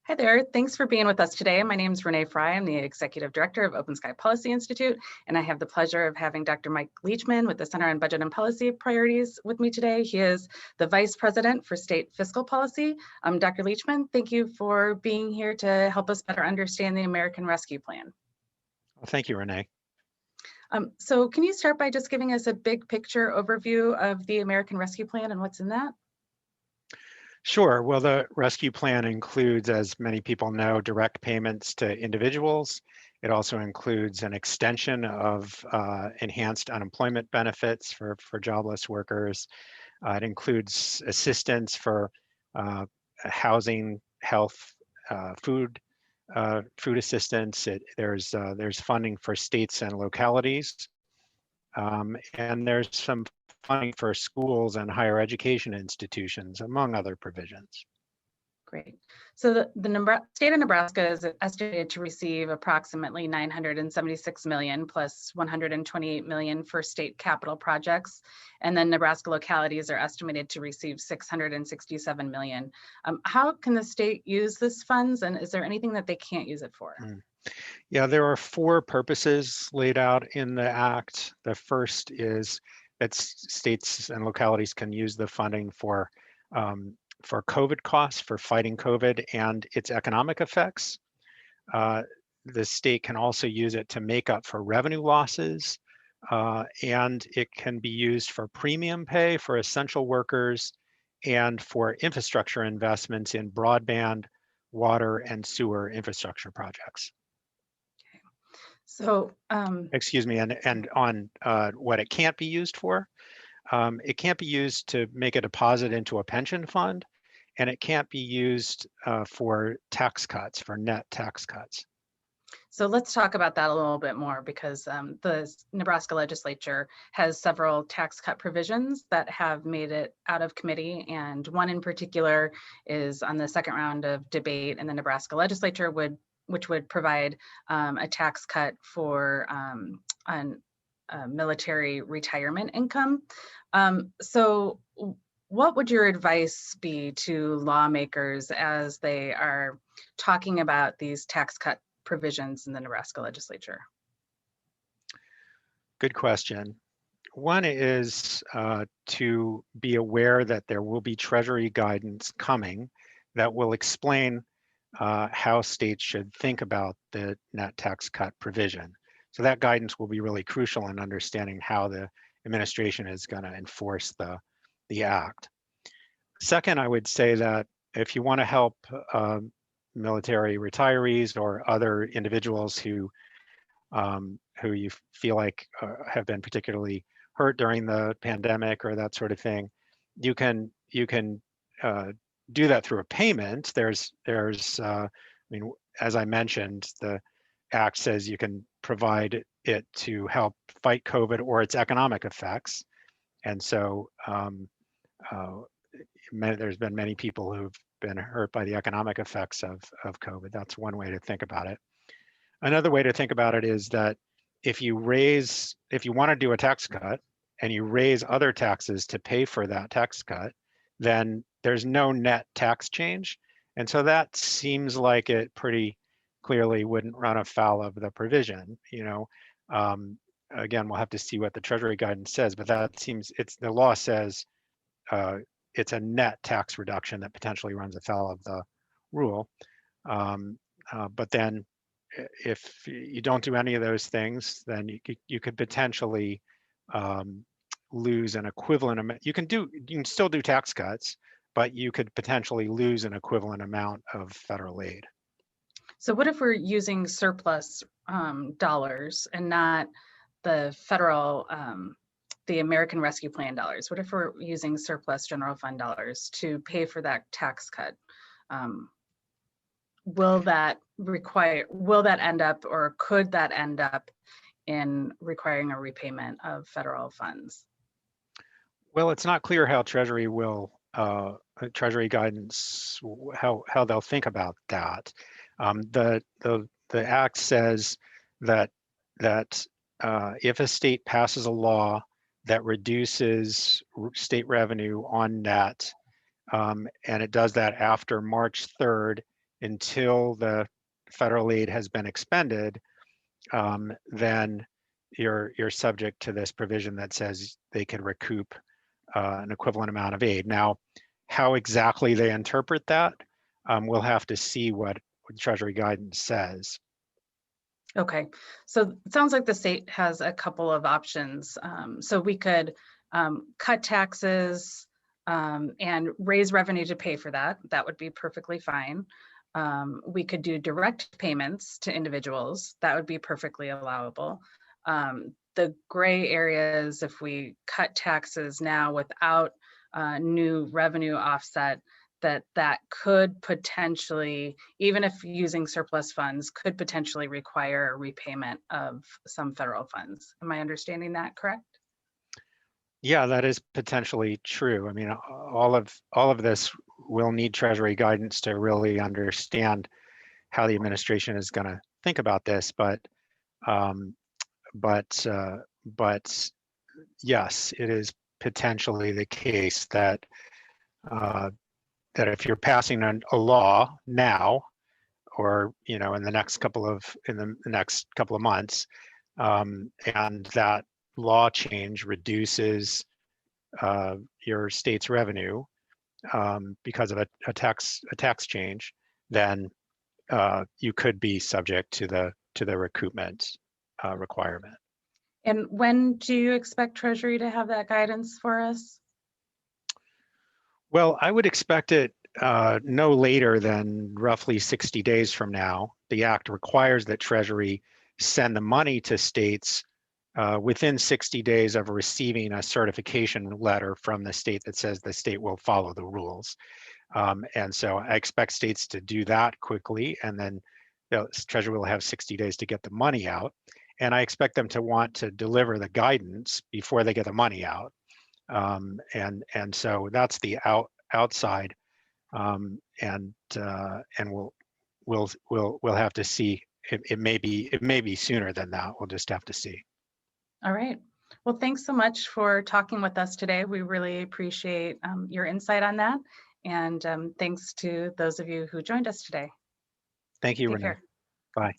Hi there. Thanks for being with us today. My name is Renee Fry. I'm the Executive Director of OpenSky Policy Institute, and I have the pleasure of having Dr. Mike Leachman with the Center on Budget and Policy Priorities with me today. He is the Vice President for State Fiscal Policy. Dr. Leachman, thank you for being here to help us better understand the American Rescue Plan. Well, thank you, Renee. So can you start by just giving us a big picture overview of the American Rescue Plan and what's in that? Sure. Well, the rescue plan includes, as many people know, direct payments to individuals. It also includes an extension of enhanced unemployment benefits for jobless workers. It includes assistance for housing, health, food assistance. There's funding for states and localities, and there's some funding for schools and higher education institutions, among other provisions. Great. So the state of Nebraska is estimated to receive approximately $976 million plus $128 million for state capital projects. And then Nebraska localities are estimated to receive $667 million. How can the state use this funds, and is there anything that they can't use it for? Yeah, there are four purposes laid out in the Act. The first is that states and localities can use the funding for COVID costs, for fighting COVID and its economic effects. The state can also use it to make up for revenue losses, and it can be used for premium pay for essential workers and for infrastructure investments in broadband, water, and sewer infrastructure projects. So, excuse me, and on what it can't be used for, it can't be used to make a deposit into a pension fund, and it can't be used for tax cuts, for net tax cuts. So let's talk about that a little bit more, because the Nebraska legislature has several tax cut provisions that have made it out of committee, and one in particular is on the second round of debate in the Nebraska legislature, which would provide a tax cut for on military retirement income. So what would your advice be to lawmakers as they are talking about these tax cut provisions in the Nebraska legislature? Good question. One is to be aware that there will be Treasury guidance coming that will explain how states should think about the net tax cut provision. So that guidance will be really crucial in understanding how the administration is going to enforce the act. Second, I would say that if you want to help military retirees or other individuals who you feel like have been particularly hurt during the pandemic or that sort of thing, you can do that through a payment. I mean, as I mentioned, the Act says you can provide it to help fight COVID or its economic effects. And so there's been many people who've been hurt by the economic effects of COVID. That's one way to think about it. Another way to think about it is that if you want to do a tax cut and you raise other taxes to pay for that tax cut, then there's no net tax change. And so that seems like it pretty clearly wouldn't run afoul of the provision. Again, we'll have to see what the Treasury guidance says, but that seems, the law says it's a net tax reduction that potentially runs afoul of the rule. But then if you don't do any of those things, then you could potentially lose an equivalent amount. You can still do tax cuts, but you could potentially lose an equivalent amount of federal aid. So what if we're using surplus dollars and not the federal, the American Rescue Plan dollars? What if we're using surplus general fund dollars to pay for that tax cut? Will that end up, or could that end up in requiring a repayment of federal funds? Well, it's not clear how Treasury guidance, how they'll think about that. The Act says that if a state passes a law that reduces state revenue on net, and it does that after March 3rd, until the federal aid has been expended, then you're subject to this provision that says they can recoup an equivalent amount of aid. Now, how exactly they interpret that, we'll have to see what Treasury guidance says. Okay, so it sounds like the state has a couple of options. So we could cut taxes and raise revenue to pay for that. That would be perfectly fine. We could do direct payments to individuals. That would be perfectly allowable. The gray areas, if we cut taxes now without new revenue offset, that could potentially, even if using surplus funds, could potentially require a repayment of some federal funds. Am I understanding that correct? Yeah, that is potentially true. I mean, all of this will need Treasury guidance to really understand how the administration is going to think about this. Um, but yes, it is potentially the case that that if you're passing a law now, or in the next couple of months, and that law change reduces your state's revenue because of a tax change, then you could be subject to the recoupment requirement. And when do you expect Treasury to have that guidance for us? Well, I would expect it no later than roughly 60 days from now. The act requires that Treasury send the money to states within 60 days of receiving a certification letter from the state that says the state will follow the rules. And so I expect states to do that quickly, and then the Treasury will have 60 days to get the money out. And I expect them to want to deliver the guidance before they get the money out. And so that's the outside, and we'll have to see. It may be sooner than that. We'll just have to see. All right. Well, thanks so much for talking with us today. We really appreciate your insight on that. And thanks to those of you who joined us today. Thank you, Take Renee. care. Bye.